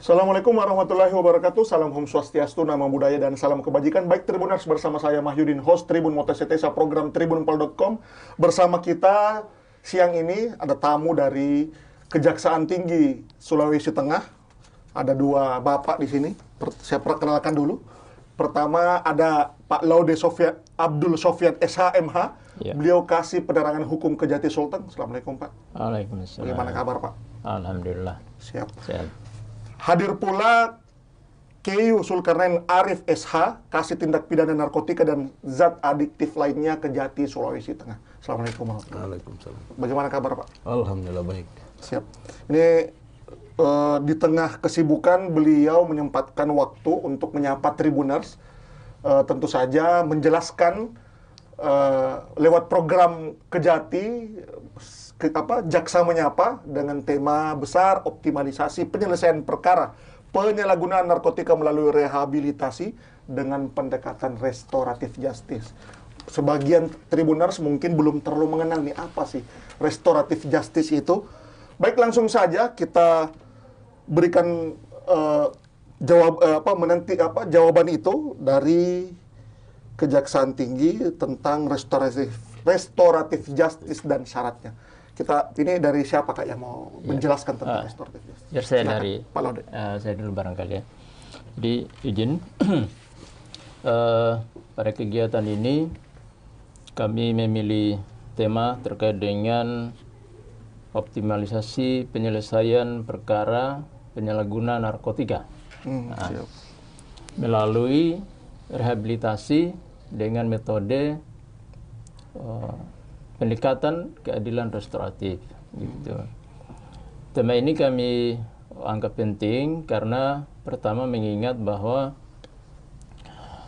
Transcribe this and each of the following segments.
Assalamualaikum warahmatullahi wabarakatuh. Salam Om Swastiastu, Namo Buddhaya, dan salam kebajikan. Baik Tribuners, bersama saya Mahyudin, host Tribun Motosetesa program tribunpal.com. Bersama kita siang ini ada tamu dari Kejaksaan Tinggi Sulawesi Tengah. Ada dua bapak di sini. Saya perkenalkan dulu. Pertama ada Pak Laude Abdul Sofyan SHMH. Ya. Beliau kasih penerangan hukum Kejati Sultan. Assalamualaikum Pak. Waalaikumsalam. Bagaimana kabar Pak? Alhamdulillah. Siap. Sehat. Hadir pula Kiai Zulkarnain Arif SH, kasih tindak pidana narkotika dan zat adiktif lainnya Kejati Sulawesi Tengah. Assalamualaikum warahmatullahi wabarakatuh. Waalaikumsalam. Bagaimana kabar Pak? Alhamdulillah baik. Siap. Ini di tengah kesibukan beliau menyempatkan waktu untuk menyapa Tribuners. Tentu saja menjelaskan lewat program Kejati, Jaksa Menyapa dengan tema besar optimalisasi penyelesaian perkara penyalahgunaan narkotika melalui rehabilitasi dengan pendekatan restoratif justice. Sebagian Tribuners mungkin belum terlalu mengenal nih apa sih restoratif justice itu. Baik, langsung saja kita berikan jawaban itu dari Kejaksaan Tinggi tentang restoratif justice dan syaratnya. Ini dari siapa Kak yang mau menjelaskan tentang restoratif justice? Biar saya Silakan, dari Pak Laude. saya dulu barangkali ya. Jadi izin pada kegiatan ini kami memilih tema terkait dengan optimalisasi penyelesaian perkara penyalahgunaan narkotika Siap. melalui rehabilitasi dengan metode pendekatan keadilan restoratif gitu. Tema ini kami anggap penting karena pertama mengingat bahwa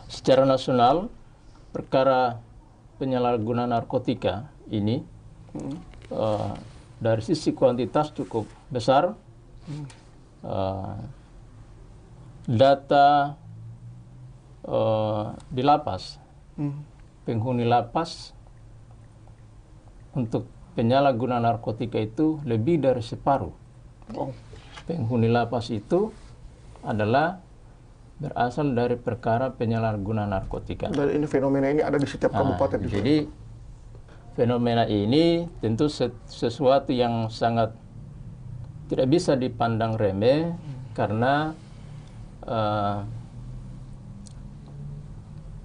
secara nasional perkara penyalahgunaan narkotika ini dari sisi kuantitas cukup besar. Data di lapas, penghuni lapas untuk penyalahgunaan narkotika itu lebih dari separuh. Penghuni lapas itu adalah berasal dari perkara penyalahgunaan narkotika. Dan ini fenomena ini ada di setiap kabupaten. Jadi fenomena ini tentu sesuatu yang sangat tidak bisa dipandang remeh karena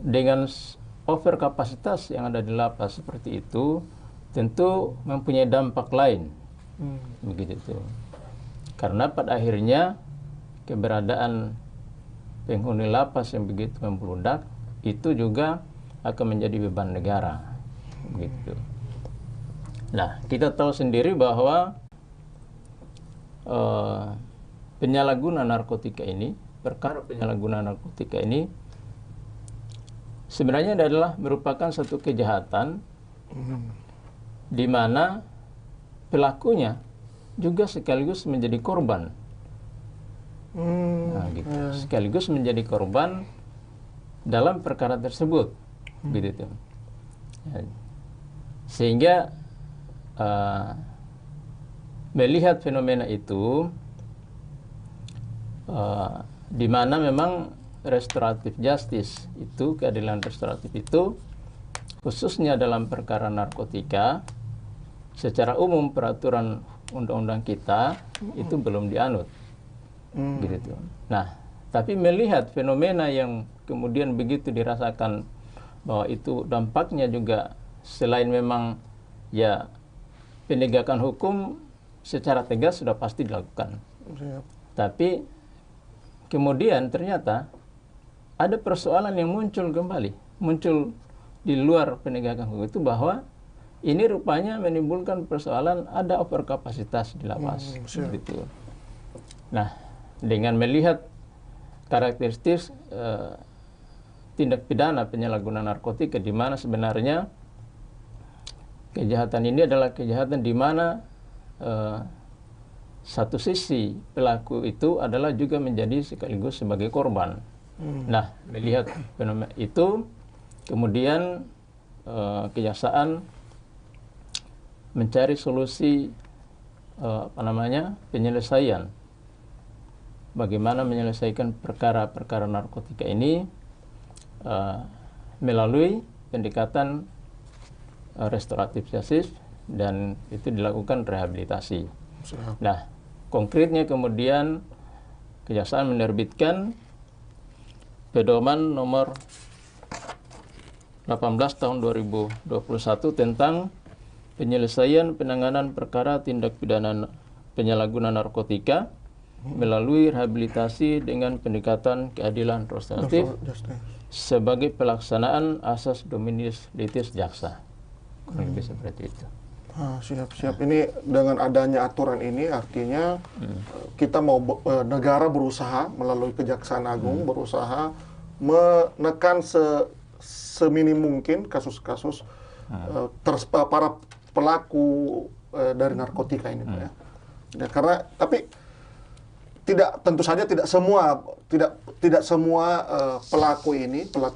dengan overkapasitas yang ada di lapas seperti itu tentu mempunyai dampak lain, begitu tuh. Karena pada akhirnya keberadaan penghuni lapas yang begitu membludak itu juga akan menjadi beban negara, begitu. Nah, kita tahu sendiri bahwa penyalahgunaan narkotika ini, perkara penyalahgunaan narkotika ini sebenarnya adalah merupakan satu kejahatan di mana pelakunya juga sekaligus menjadi korban. Nah, gitu. Sekaligus menjadi korban dalam perkara tersebut, gitu. Sehingga melihat fenomena itu, di mana memang restoratif justice itu, keadilan restoratif itu, khususnya dalam perkara narkotika, secara umum peraturan undang-undang kita itu belum dianut, gitu. Nah, tapi melihat fenomena yang kemudian begitu dirasakan bahwa itu dampaknya juga selain memang ya penegakan hukum secara tegas sudah pasti dilakukan, tapi kemudian ternyata ada persoalan yang muncul kembali, muncul di luar penegakan hukum itu, bahwa ini rupanya menimbulkan persoalan ada overkapasitas di lapas, gitu. Nah, dengan melihat karakteristik tindak pidana penyalahgunaan narkotika di mana sebenarnya kejahatan ini adalah kejahatan di mana satu sisi pelaku itu adalah juga menjadi sekaligus sebagai korban. Nah, melihat fenomena itu, kemudian kejaksaan mencari solusi penyelesaian bagaimana menyelesaikan perkara-perkara narkotika ini melalui pendekatan restoratif justice, dan itu dilakukan rehabilitasi. Nah, konkretnya kemudian Kejaksaan menerbitkan pedoman nomor 18 tahun 2021 tentang penyelesaian penanganan perkara tindak pidana penyalahgunaan narkotika melalui rehabilitasi dengan pendekatan keadilan restoratif sebagai pelaksanaan asas dominus litis jaksa. Kurang lebih seperti itu. Siap-siap. Ini dengan adanya aturan ini artinya kita mau negara berusaha melalui Kejaksaan Agung berusaha menekan seminim mungkin kasus-kasus para pelaku dari narkotika ini, Pak ya. Ya, karena tapi tentu saja tidak semua pelaku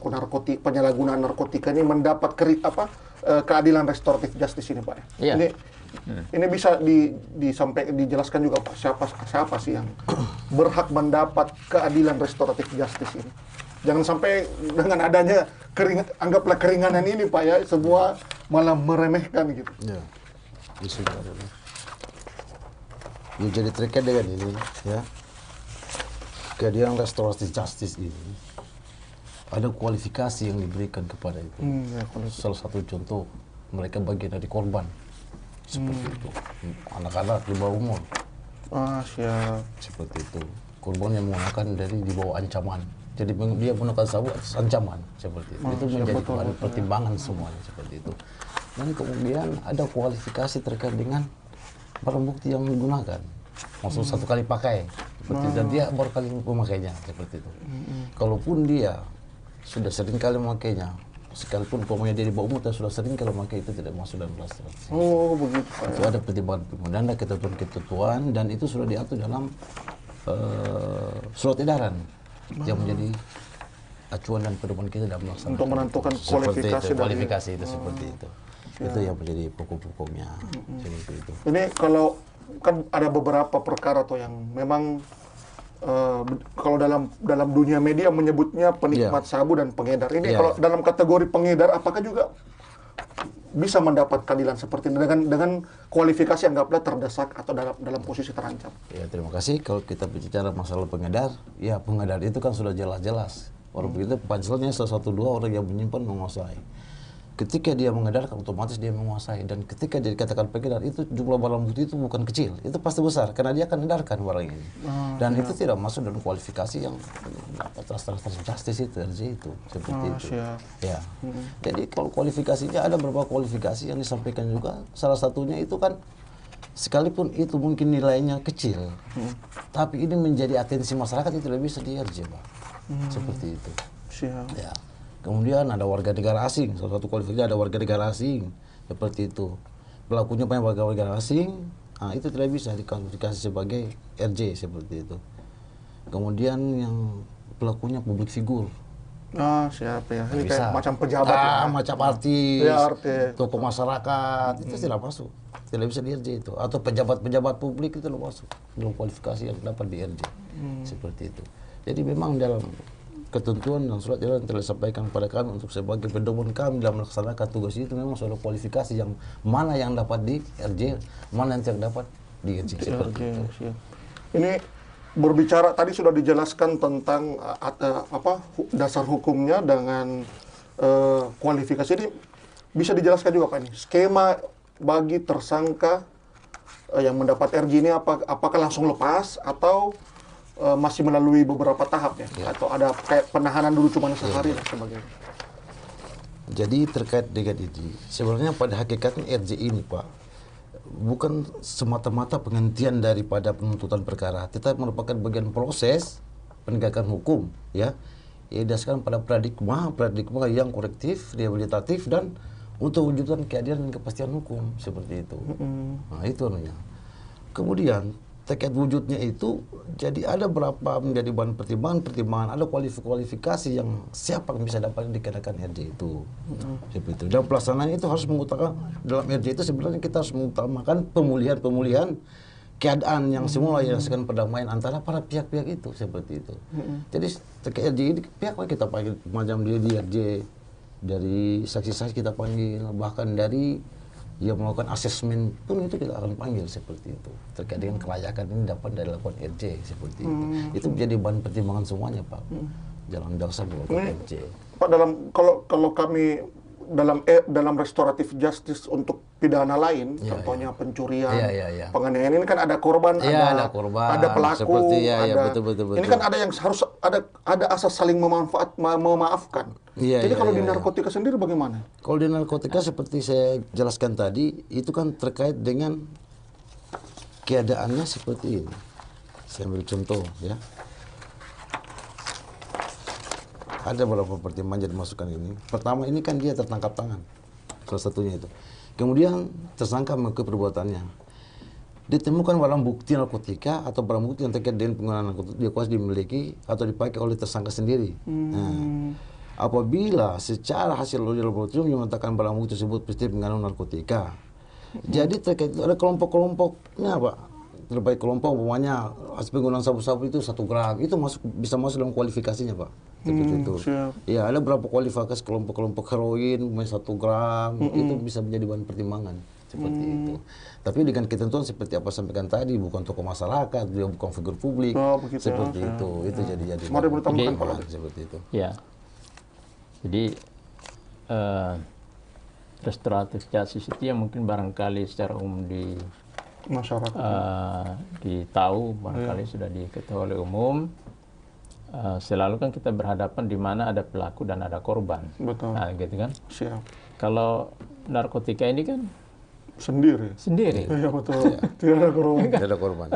narkotika, penyalahgunaan narkotika ini mendapat keadilan restoratif justice ini, Pak ya. Iya. Ini bisa dijelaskan juga, Pak, siapa sih yang berhak mendapat keadilan restoratif justice ini. Jangan sampai dengan adanya anggaplah keringanan ini, Pak ya, semua malah meremehkan gitu. Ya, ya, jadi terkait dengan ini, ya, keadilan restoratif justice ini ada kualifikasi yang diberikan kepada itu. Salah satu contoh, mereka bagian dari korban, seperti itu, anak-anak di bawah umur. Siap. Seperti itu, korban yang menggunakan dari di bawah ancaman. Jadi dia menggunakan sabu atas ancaman, seperti itu. Itu menjadi bahan pertimbangan semuanya, seperti itu. Dan kemudian ada kualifikasi terkait dengan barang bukti yang digunakan. Maksud satu kali pakai, seperti itu. Dan dia baru kali memakainya, seperti itu. Kalaupun dia sudah sering kali memakainya, sekalipun pokoknya dia di bawah umur dan sudah sering kali memakai, itu tidak masuk dalam restoratif. Begitu. Itu ada pertimbangan dan ada ketentuan-ketentuan, dan itu sudah diatur dalam surat edaran yang menjadi acuan dan pedoman kita dalam melaksanakan untuk menentukan kualifikasi itu seperti itu. Itu yang menjadi pokok-pokoknya. Seperti itu. Ini kalau kan ada beberapa perkara tuh yang memang kalau dalam dunia media menyebutnya penikmat sabu dan pengedar. Ini kalau dalam kategori pengedar, apakah juga bisa mendapat keadilan seperti ini dengan kualifikasi anggaplah terdesak atau dalam posisi terancam? Ya, terima kasih. Kalau kita bicara masalah pengedar, ya pengedar itu kan sudah jelas-jelas. Orang begitu panselnya salah satu dua orang yang menyimpan menguasai. Ketika dia mengedarkan, otomatis dia menguasai. Dan ketika dia dikatakan pengedar, itu jumlah barang bukti itu bukan kecil. Itu pasti besar, karena dia akan edarkan barang ini. Dan itu tidak masuk dalam kualifikasi yang restoratif justice itu. Seperti itu. Ya. Jadi kalau kualifikasinya, ada beberapa kualifikasi yang disampaikan juga. Salah satunya itu kan, sekalipun itu mungkin nilainya kecil, tapi ini menjadi atensi masyarakat, itu lebih bisa di-RJ, Pak. Seperti itu. Siap. Ya. Kemudian ada warga negara asing, salah satu kualifikasinya ada warga negara asing, seperti itu. Pelakunya banyak warga negara asing, itu tidak bisa dikualifikasi sebagai RJ, seperti itu. Kemudian yang pelakunya publik figur. Siap ya. Ini kayak macam pejabat ya. Macam artis, artis, tokoh masyarakat, itu tidak masuk. Tidak bisa di RJ itu. Atau pejabat-pejabat publik itu tidak masuk dalam kualifikasi yang dapat di RJ. Seperti itu. Jadi memang dalam ketentuan dan surat edaran telah disampaikan kepada kami untuk sebagai pedoman kami dalam melaksanakan tugas itu, memang sudah kualifikasi yang mana yang dapat di RJ, mana yang tidak dapat di RJ. Seperti itu. Ini berbicara tadi sudah dijelaskan tentang dasar hukumnya dengan kualifikasi ini, bisa dijelaskan juga, Pak, ini skema bagi tersangka yang mendapat RJ ini apakah langsung lepas atau masih melalui beberapa tahap ya? Atau ada kayak penahanan dulu cuma sehari dan sebagainya. Jadi terkait dengan ini, sebenarnya pada hakikatnya RJ ini, Pak, bukan semata-mata penghentian daripada penuntutan perkara, tetapi merupakan bagian proses penegakan hukum, ya, yang didasarkan pada paradigma yang korektif, rehabilitatif, dan untuk wujudkan keadilan dan kepastian hukum, seperti itu. Nah, itu namanya. Kemudian terkait wujudnya itu, jadi ada berapa menjadi bahan pertimbangan, ada kualifikasi yang siapa yang bisa dapat dikenakan RJ itu. Seperti itu. Dan pelaksanaan itu harus mengutamakan, dalam RJ itu sebenarnya kita harus mengutamakan pemulihan keadaan yang semula yang sekarang perdamaian antara para pihak-pihak itu seperti itu. Jadi terkait di pihak kita panggil macam dia DRJ, dari saksi-saksi kita panggil, bahkan dari yang melakukan asesmen pun itu kita akan panggil seperti itu. Terkait dengan kelayakan ini dapat dilakukan RJ seperti itu. Itu menjadi bahan pertimbangan semuanya, Pak. Jalan jaksa melakukan RJ. Pak, kalau kami dalam restoratif justice untuk pidana lain, contohnya pencurian, penganiayaan, ini kan ada korban, ada korban, ada pelaku, seperti, ada betul. ini kan ada yang harus ada asas saling memaafkan. Jadi kalau di narkotika sendiri bagaimana? Kalau di narkotika seperti saya jelaskan tadi, itu kan terkait dengan keadaannya seperti ini. Saya ambil contoh ya. Ada beberapa pertimbangan jadi masukan ini. Pertama, ini kan dia tertangkap tangan. Salah satunya itu. Kemudian tersangka mengakui perbuatannya. Ditemukan barang bukti narkotika atau barang bukti yang terkait dengan penggunaan narkotika dia kuasa dimiliki atau dipakai oleh tersangka sendiri. Nah, apabila secara hasil uji laboratorium menyatakan barang bukti tersebut pasti mengandung narkotika. Jadi terkait itu ada kelompok-kelompoknya, Pak. Terbaik kelompok umpamanya penggunaan sabu-sabu itu 1 gram, itu bisa masuk dalam kualifikasinya, Pak. Seperti itu. Ya, ada beberapa kualifikasi kelompok-kelompok heroin 1 gram, itu bisa menjadi bahan pertimbangan seperti itu. Tapi dengan ketentuan seperti apa sampaikan tadi, bukan tokoh masyarakat, dia bukan figur publik, seperti itu. Itu jadi Mari bertambahkan, Pak. Seperti itu. Ya. Jadi restoratif justice itu yang mungkin barangkali secara umum di masyarakat ditahu, barangkali sudah diketahui oleh umum. Selalu kan kita berhadapan di mana ada pelaku dan ada korban. Betul. Nah, gitu kan. Siap. Kalau narkotika ini kan Sendiri. Iya, betul. Tidak ada korban. Tidak ada korban.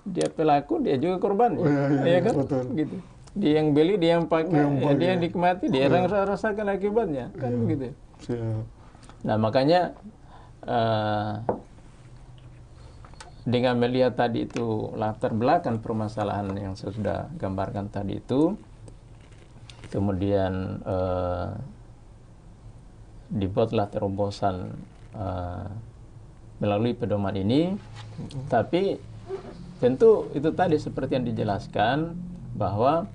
Dia pelaku, dia juga korban. Iya kan? Betul. Gitu. Dia yang beli, dia yang pakai, dia yang nikmati, dia yang rasakan akibatnya, kan begitu. Siap. Nah, makanya dengan melihat tadi itu latar belakang permasalahan yang saya sudah gambarkan tadi itu, kemudian dibuatlah terobosan melalui pedoman ini, tapi tentu itu tadi seperti yang dijelaskan bahwa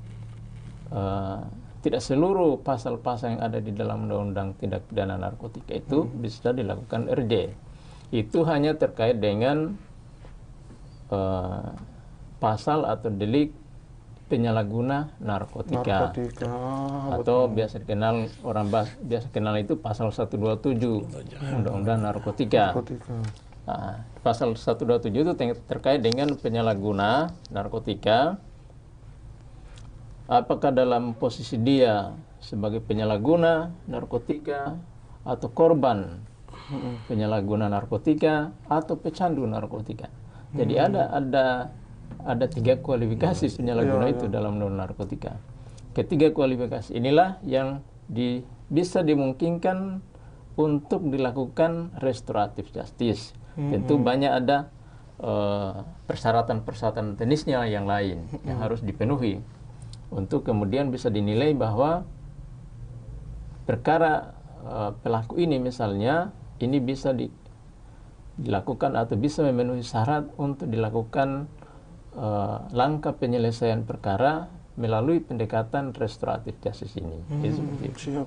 tidak seluruh pasal-pasal yang ada di dalam Undang-Undang Tindak Pidana Narkotika itu bisa dilakukan RJ. Itu hanya terkait dengan pasal atau delik penyalahguna narkotika. Atau biasa dikenal biasa kenal itu pasal 127 Undang-Undang Narkotika. Nah, pasal 127 itu terkait dengan penyalahguna narkotika. Apakah dalam posisi dia sebagai penyalahguna narkotika atau korban penyalahguna narkotika atau pecandu narkotika. Jadi ada 3 kualifikasi penyalahguna itu dalam undang narkotika. Ketiga kualifikasi inilah yang bisa dimungkinkan untuk dilakukan restoratif justice. Tentu banyak ada persyaratan-persyaratan teknisnya yang lain yang harus dipenuhi untuk kemudian bisa dinilai bahwa perkara pelaku ini misalnya ini bisa dilakukan atau bisa memenuhi syarat untuk dilakukan langkah penyelesaian perkara melalui pendekatan restoratif justice ini.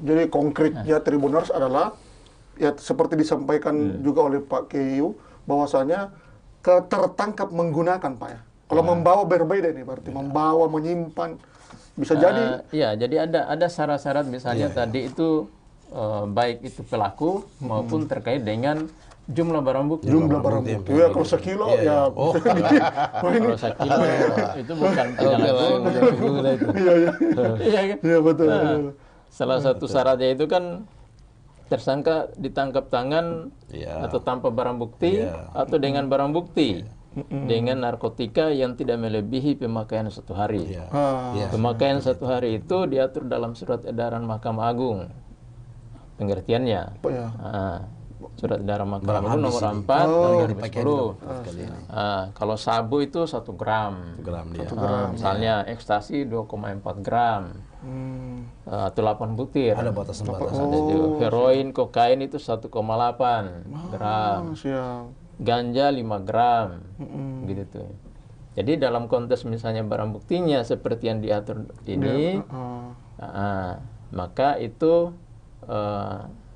Jadi konkretnya Tribuners adalah ya seperti disampaikan juga oleh Pak Keyu bahwasanya tertangkap menggunakan, Pak ya. Kalau membawa berbeda ini berarti membawa, menyimpan bisa jadi. Ya, jadi ada syarat-syarat misalnya tadi itu baik itu pelaku maupun terkait dengan jumlah barang bukti. Jumlah barang bukti. Ya, kalau sekilo ya. Kalau sekilo itu bukan penyalahguna. Iya, betul. Salah satu syaratnya itu kan tersangka ditangkap tangan atau tanpa barang bukti atau dengan barang bukti dengan narkotika yang tidak melebihi pemakaian 1 hari. Pemakaian 1 hari itu diatur dalam surat edaran Mahkamah Agung. Pengertiannya. Surat edaran Mahkamah Agung nomor 4 tahun 2010. Kalau sabu itu 1 gram. Misalnya ekstasi 2,4 gram. Atau 8 butir. Ada batasan-batasan. Heroin, kokain itu 1,8 gram. ganja 5 gram, gitu tuh. Jadi dalam konteks misalnya barang buktinya seperti yang diatur ini, maka itu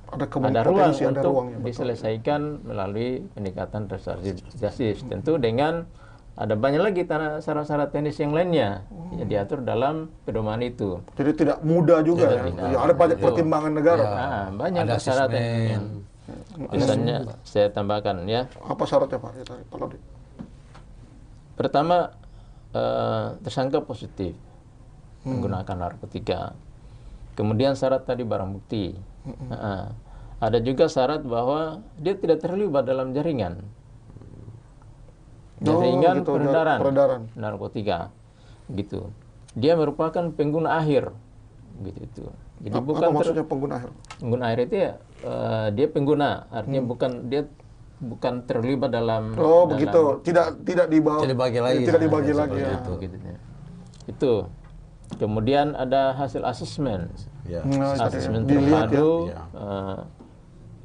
ada ruang untuk diselesaikan melalui pendekatan restoratif justice. Tentu dengan ada banyak lagi syarat-syarat teknis yang lainnya yang diatur dalam pedoman itu. Jadi tidak mudah juga ya. Ada banyak pertimbangan negara. Banyak syarat yang misalnya saya tambahkan ya. Apa syaratnya Pak? Pertama, tersangka positif menggunakan narkotika. Kemudian syarat tadi barang bukti. Ada juga syarat bahwa dia tidak terlibat dalam jaringan peredaran narkotika, gitu. Dia merupakan pengguna akhir, gitu. Jadi apa maksudnya pengguna akhir? Pengguna akhir itu ya dia pengguna, artinya bukan terlibat dalam. Begitu. Tidak dibagi lagi. Ya. Gitu. Itu. Kemudian ada hasil asesmen, asesmen terpadu,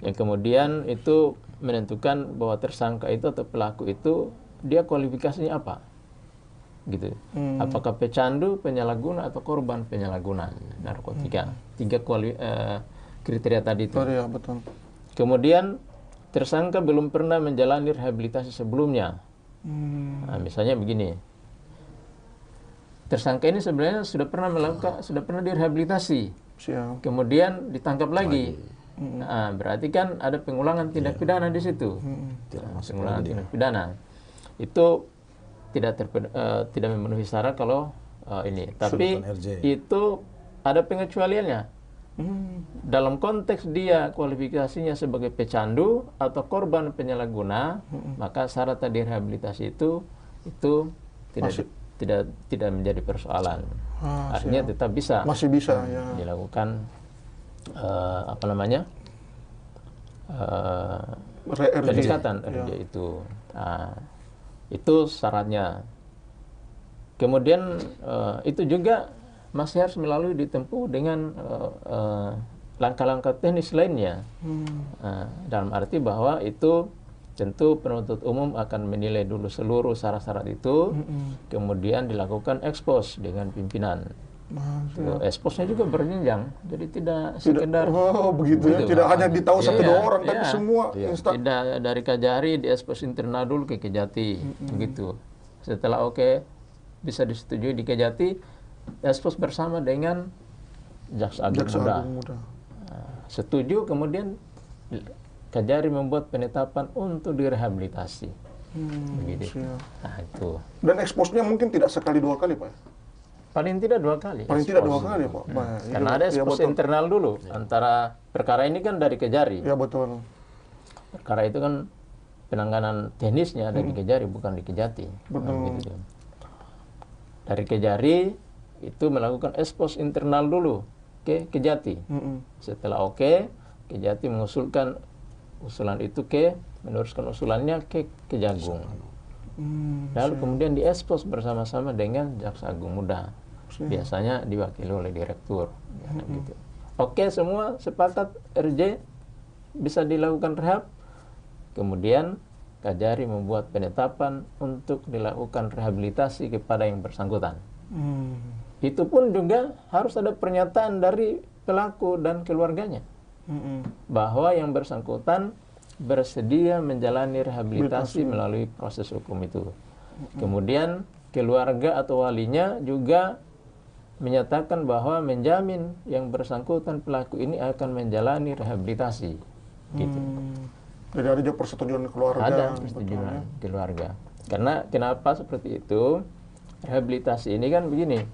yang kemudian itu menentukan bahwa tersangka itu atau pelaku itu dia kualifikasinya apa, gitu. Apakah pecandu, penyalahguna, atau korban penyalahguna narkotika. 3 kriteria tadi itu. Ya, betul. Kemudian tersangka belum pernah menjalani rehabilitasi sebelumnya. Misalnya begini, tersangka ini sebenarnya sudah pernah direhabilitasi, kemudian ditangkap lagi. Berarti kan ada pengulangan tindak pidana di situ. Pengulangan tindak pidana itu tidak memenuhi syarat kalau ini. Tapi itu ada pengecualiannya. Dalam konteks dia kualifikasinya sebagai pecandu atau korban penyalahguna, maka syarat tadi rehabilitasi itu tidak menjadi persoalan. Artinya tetap masih bisa ya, dilakukan pendekatan RJ itu. Itu syaratnya. Kemudian itu juga masih harus ditempuh dengan langkah-langkah teknis lainnya. Dalam arti bahwa itu tentu penuntut umum akan menilai dulu seluruh syarat-syarat itu, kemudian dilakukan ekspos dengan pimpinan. Eksposnya juga berjenjang, jadi tidak sekedar begitu ya, tidak hanya ditahu 1-2 orang, tapi semua tidak dari Kajari di ekspos internal dulu ke Kejati, begitu. Setelah bisa disetujui di Kejati, ekspos bersama dengan Jaksa Agung Muda. Setuju, kemudian Kajari membuat penetapan untuk direhabilitasi. Begitu. Itu. Dan eksposnya mungkin tidak sekali 2 kali, Pak? Paling tidak 2 kali. Paling tidak 2 kali, Pak. Karena ada ekspos internal dulu. Antara perkara ini kan dari Kejari. Ya, betul. Perkara itu kan penanganan teknisnya ada di Kejari, bukan di Kejati. Betul. Gitu. Dari Kejari itu melakukan ekspos internal dulu ke Kejati. Setelah Kejati mengusulkan usulan itu meneruskan usulannya ke Kejagung. Lalu kemudian diekspos bersama-sama dengan Jaksa Agung Muda. Biasanya diwakili oleh direktur. Gitu. Semua sepakat RJ bisa dilakukan rehab. Kemudian Kajari membuat penetapan untuk dilakukan rehabilitasi kepada yang bersangkutan. Itu pun juga harus ada pernyataan dari pelaku dan keluarganya bahwa yang bersangkutan bersedia menjalani rehabilitasi melalui proses hukum itu. Kemudian keluarga atau walinya juga menyatakan bahwa menjamin yang bersangkutan pelaku ini akan menjalani rehabilitasi. Gitu. Jadi ada juga persetujuan keluarga. Ada persetujuan keluarga. Karena kenapa seperti itu? Rehabilitasi ini kan begini.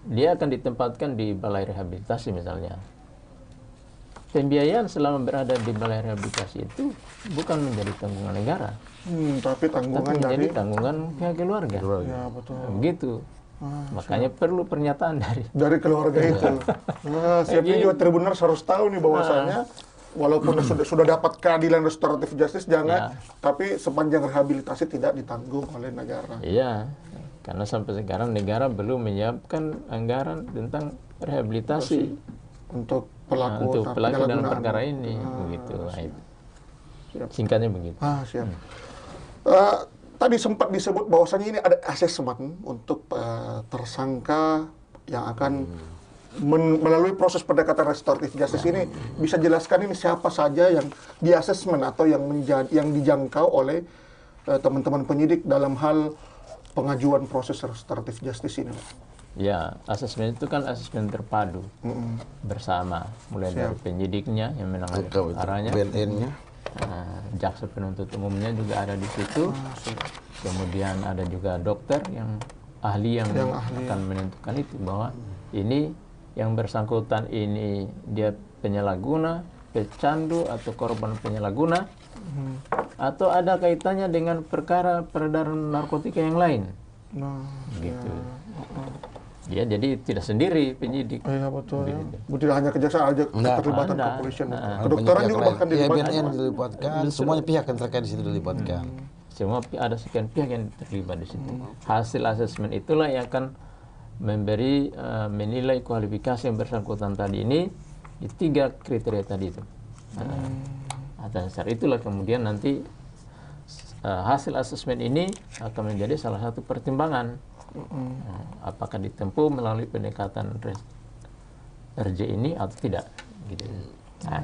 Dia akan ditempatkan di balai rehabilitasi misalnya. Pembiayaan selama berada di balai rehabilitasi itu bukan menjadi tanggungan negara, tapi menjadi tanggungan pihak keluarga. Ya, betul. Begitu. Makanya perlu pernyataan dari keluarga itu. Siapnya juga tribunal harus tahu nih bahwasanya walaupun sudah dapat keadilan restoratif justice tapi sepanjang rehabilitasi tidak ditanggung oleh negara. Iya. Karena sampai sekarang negara belum menyiapkan anggaran tentang rehabilitasi untuk pelaku untuk pelaku dalam penyalahgunaan. perkara ini, begitu. Baik. Siap. Singkatnya begitu. Siap. Tadi sempat disebut bahwasanya ini ada asesmen untuk tersangka yang akan melalui proses pendekatan restoratif justice ini. Bisa jelaskan ini siapa saja yang di asesmen atau yang dijangkau oleh teman-teman penyidik dalam hal pengajuan proses restoratif justice ini? Ya, asesmen itu kan asesmen terpadu bersama, mulai dari penyidiknya yang menangani perkaranya, BNN-nya, jaksa penuntut umumnya juga ada di situ, kemudian ada juga dokter yang ahli yang akan menentukan itu bahwa ini yang bersangkutan ini dia penyalahguna, pecandu atau korban penyalahguna, atau ada kaitannya dengan perkara peredaran narkotika yang lain, gitu. Ya, jadi tidak sendiri penyidik. Iya betul. Tidak hanya kejaksaan aja, keterlibatan kepolisian. Kedokteran juga bahkan dilibatkan. BNN dilibatkan, semuanya pihak yang terkait di situ dilibatkan. Semua ada sekian pihak yang terlibat di situ. Hasil asesmen itulah yang akan memberi menilai kualifikasi yang bersangkutan tadi ini di 3 kriteria tadi itu. Atas dasar itulah kemudian nanti hasil asesmen ini akan menjadi salah satu pertimbangan. Apakah ditempuh melalui pendekatan RJ ini atau tidak, gitu. Nah,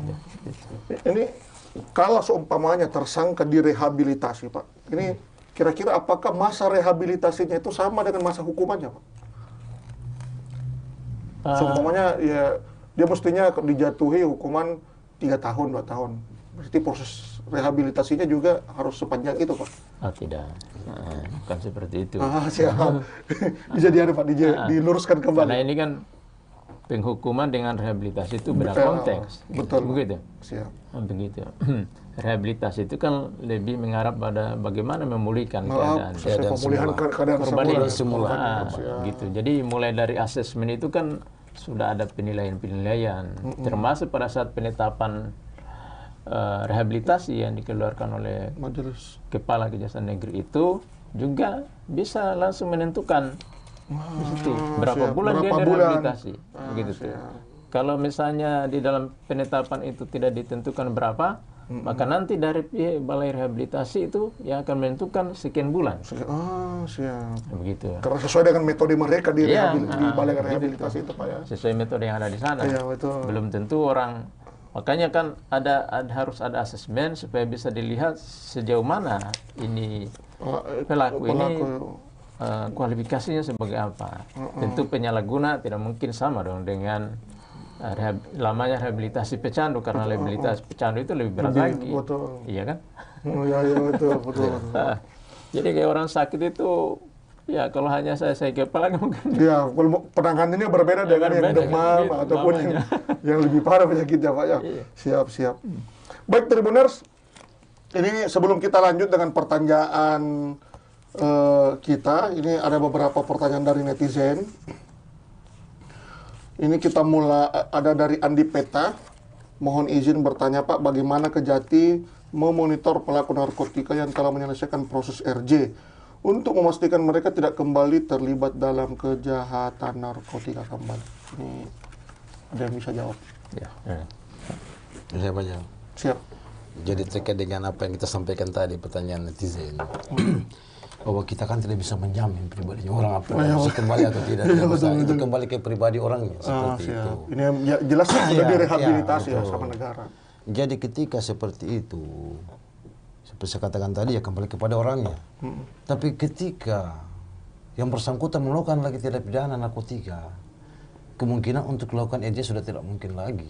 ini kalau seumpamanya tersangka direhabilitasi, Pak, ini kira-kira apakah masa rehabilitasinya itu sama dengan masa hukumannya, Pak? Seumpamanya ya dia mestinya dijatuhi hukuman 3 tahun, 2 tahun. Berarti proses rehabilitasinya juga harus sepanjang itu, Pak? Oh, tidak. Bukan seperti itu. Siap. Bisa Pak, diluruskan kembali. Karena ini kan penghukuman dengan rehabilitasi itu beda konteks. Betul. Begitu. Siap. Begitu. Rehabilitasi itu kan lebih mengarah pada bagaimana memulihkan keadaan. Pemulihan keadaan semula. Gitu. Jadi mulai dari asesmen itu kan sudah ada penilaian-penilaian, termasuk pada saat penetapan rehabilitasi yang dikeluarkan oleh Majelis Kepala Kejaksaan Negeri itu juga bisa langsung menentukan di situ berapa bulan dia rehabilitasi, gitu. Kalau misalnya di dalam penetapan itu tidak ditentukan berapa, maka nanti dari pihak Balai Rehabilitasi itu yang akan menentukan sekian bulan. Siap. Begitu. Karena sesuai dengan metode mereka di Balai Rehabilitasi itu, Pak, ya. Sesuai metode yang ada di sana. Iya, betul. Belum tentu orang. Makanya kan harus ada asesmen supaya bisa dilihat sejauh mana ini pelaku ini kualifikasinya sebagai apa. Tentu penyalahguna tidak mungkin sama dong dengan lamanya rehabilitasi pecandu, karena rehabilitasi pecandu itu lebih berat lagi. Betul. Iya kan? Iya, betul. Jadi kayak orang sakit itu, ya kalau hanya saya kepala mungkin. Ya, penanganannya berbeda dengan yang demam gitu, ataupun yang lebih parah penyakitnya, Pak, ya. Siap. Baik, Tribuners, ini sebelum kita lanjut dengan pertanyaan kita, ini ada beberapa pertanyaan dari netizen. Ini kita mulai, ada dari Andi Peta. Mohon izin bertanya, Pak, bagaimana Kejati memonitor pelaku narkotika yang telah menyelesaikan proses RJ untuk memastikan mereka tidak kembali terlibat dalam kejahatan narkotika kembali? Ini ada yang bisa jawab? Ya. Saya jawab. Siap. Jadi terkait dengan apa yang kita sampaikan tadi, pertanyaan netizen, bahwa kita kan tidak bisa menjamin pribadinya orang apa bisa kembali atau tidak. Itu kembali ke pribadi orangnya, seperti itu. Ini jelas sudah direhabilitasi sama negara. Jadi ketika seperti itu, seperti saya katakan tadi, ya kembali kepada orangnya. Tapi ketika yang bersangkutan melakukan lagi tindak pidana narkotika, kemungkinan untuk melakukan EJ sudah tidak mungkin lagi.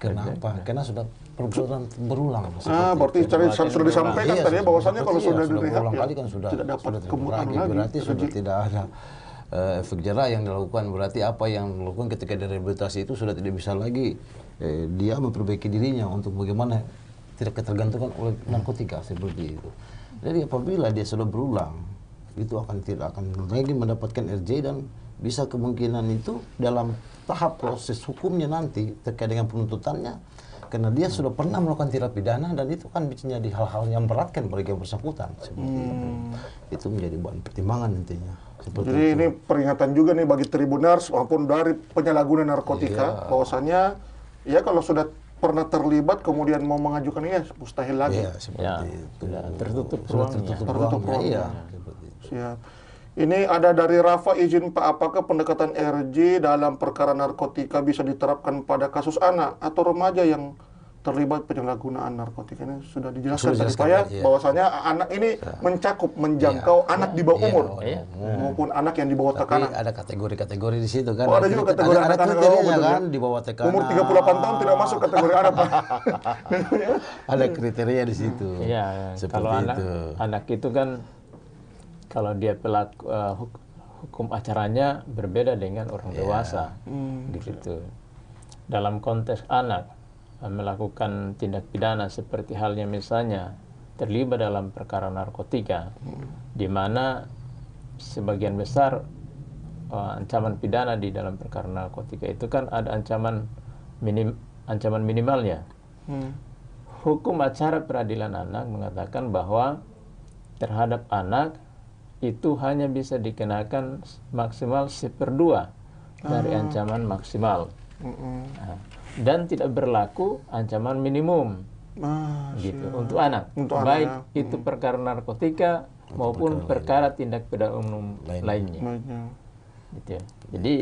Kenapa? Karena sudah perbuatan berulang. Berarti sudah disampaikan tadi bahwasannya kalau sudah berulang kali kan sudah tidak dapat kemudian lagi. Berarti sudah tidak ada efek jerah yang dilakukan. Berarti apa yang dilakukan ketika direhabilitasi itu sudah tidak bisa lagi dia memperbaiki dirinya untuk bagaimana tidak ketergantungan oleh narkotika seperti itu. Jadi apabila dia sudah berulang, itu tidak akan lagi mendapatkan RJ, dan bisa kemungkinan itu dalam tahap proses hukumnya nanti terkait dengan penuntutannya karena dia sudah pernah melakukan tindak pidana dan itu kan bisa jadi hal-hal yang beratkan bagi yang bersangkutan. Seperti itu menjadi bahan pertimbangan intinya. Seperti Jadi itu. ini peringatan juga nih bagi Tribuners maupun dari penyalahguna narkotika, bahwasannya ya kalau sudah pernah terlibat kemudian mau mengajukan ini ya mustahil lagi. Iya, seperti Ya, itu. sudah tertutup Sudah ruangnya. tertutup Tertutup ruangnya, iya. ruangnya. Seperti itu. Siap. Ini ada dari Rafa, izin Pak, apakah pendekatan RJ dalam perkara narkotika bisa diterapkan pada kasus anak atau remaja yang terlibat penyalahgunaan narkotika? Ini sudah dijelaskan tadi Sudah Pak ya, dijelaskan, iya. bahwasanya anak ini mencakup, menjangkau anak di bawah Iya, umur iya. maupun anak yang di bawah Tapi tekanan. ada kategori-kategori di situ kan. Oh, ada juga kategori ada anak-anak, kriterianya betul kan ya. di bawah tekanan. Umur 38 tahun tidak masuk kategori anak Pak. Ada kriteria di situ. Iya, Seperti kalau anak itu. anak itu kan kalau dia pelaku hukum acaranya berbeda dengan orang dewasa, gitu. Dalam konteks anak melakukan tindak pidana seperti halnya misalnya terlibat dalam perkara narkotika, di mana sebagian besar ancaman pidana di dalam perkara narkotika itu kan ada ancaman minimalnya. Hukum acara peradilan anak mengatakan bahwa terhadap anak itu hanya bisa dikenakan maksimal 1/2 dari ancaman maksimal. Nah, dan tidak berlaku ancaman minimum gitu untuk anak. Untuk baik anak. itu perkara narkotika maupun perkara tindak pidana umum lainnya. Gitu ya. Jadi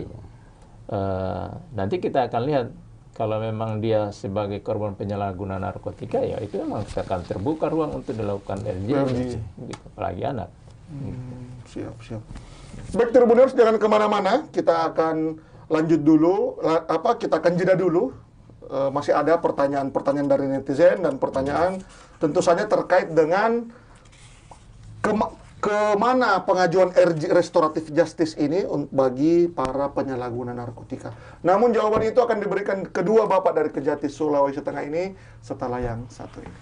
nanti kita akan lihat kalau memang dia sebagai korban penyalahgunaan narkotika, ya itu memang akan terbuka ruang untuk dilakukan RJ, gitu, apalagi anak. Siap. Baik Tribuners, jangan kemana-mana, kita akan lanjut dulu, kita akan jeda dulu. Masih ada pertanyaan-pertanyaan dari netizen dan pertanyaan tentu saja terkait dengan kemana pengajuan RJ restoratif justice ini bagi para penyalahguna narkotika. Namun jawaban itu akan diberikan kedua bapak dari Kejati Sulawesi Tengah ini setelah yang satu ini.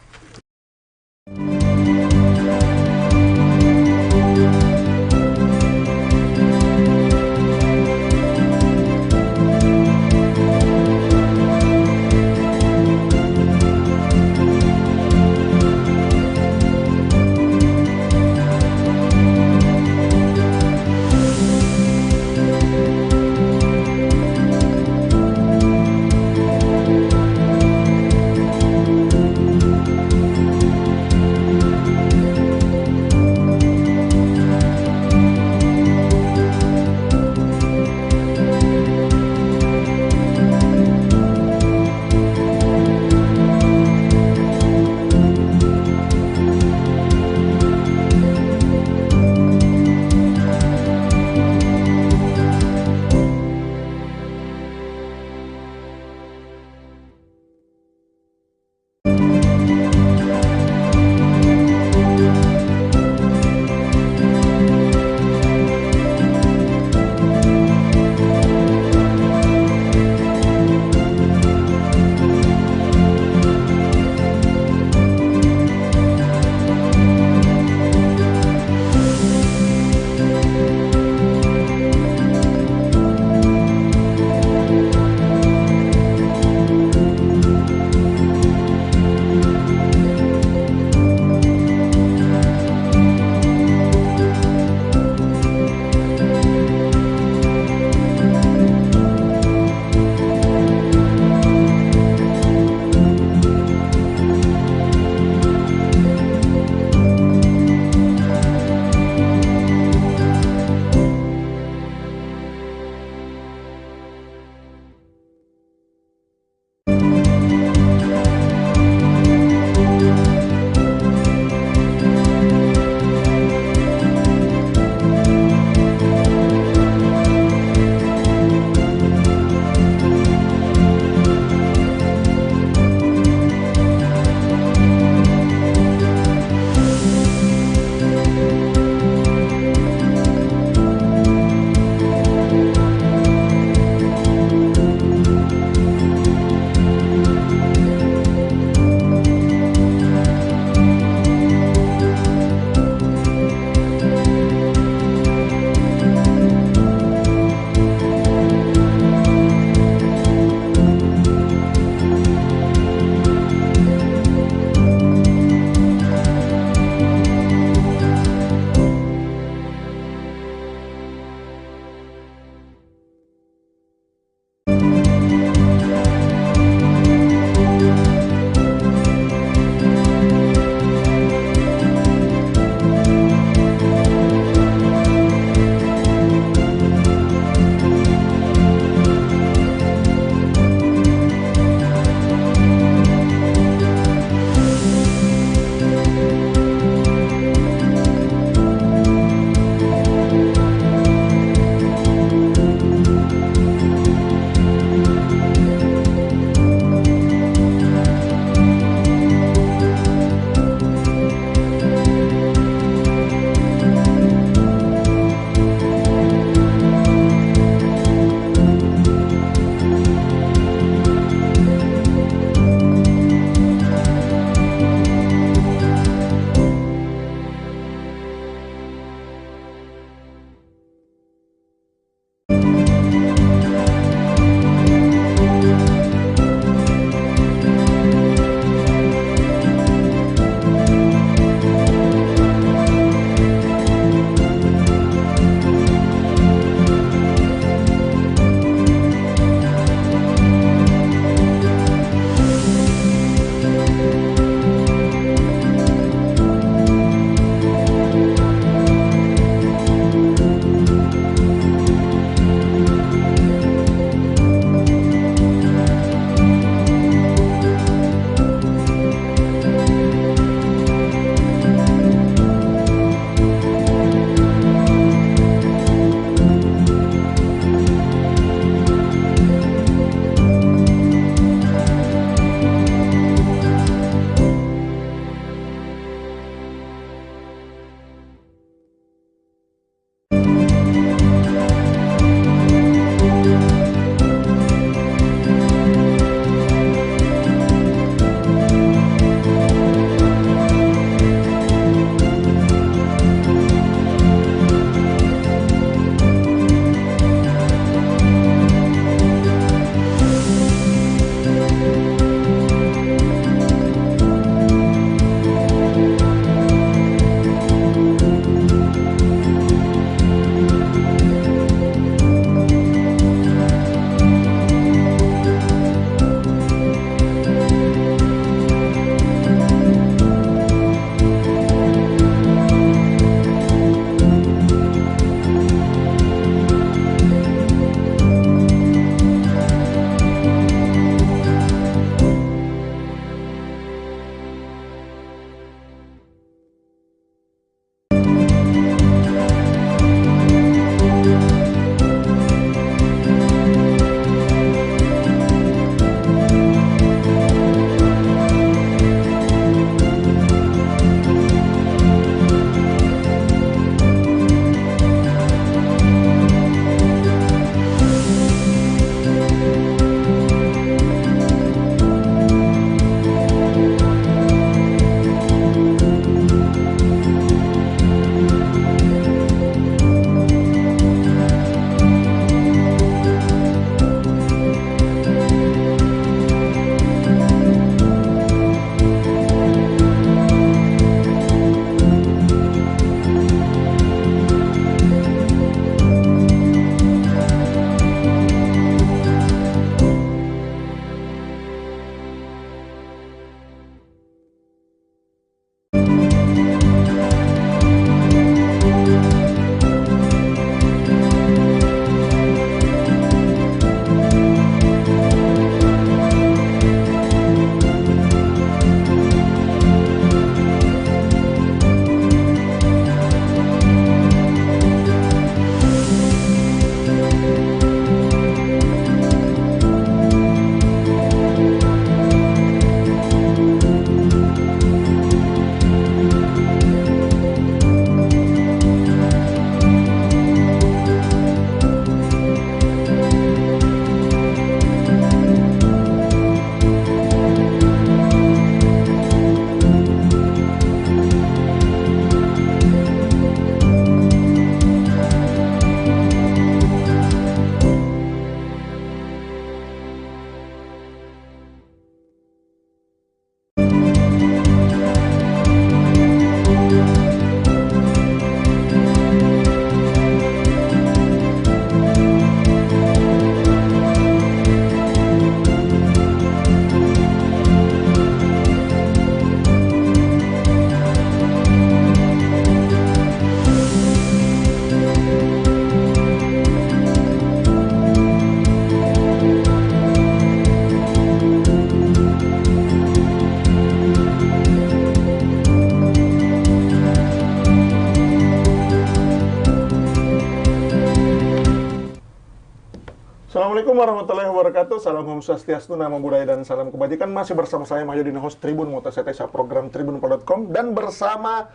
Assalamualaikum warahmatullahi wabarakatuh. Salam Om Swastiastu, Namo Buddhaya, dan salam kebajikan. Masih bersama saya Mahyudin, host Tribun Motosetesa program tribunpol.com, dan bersama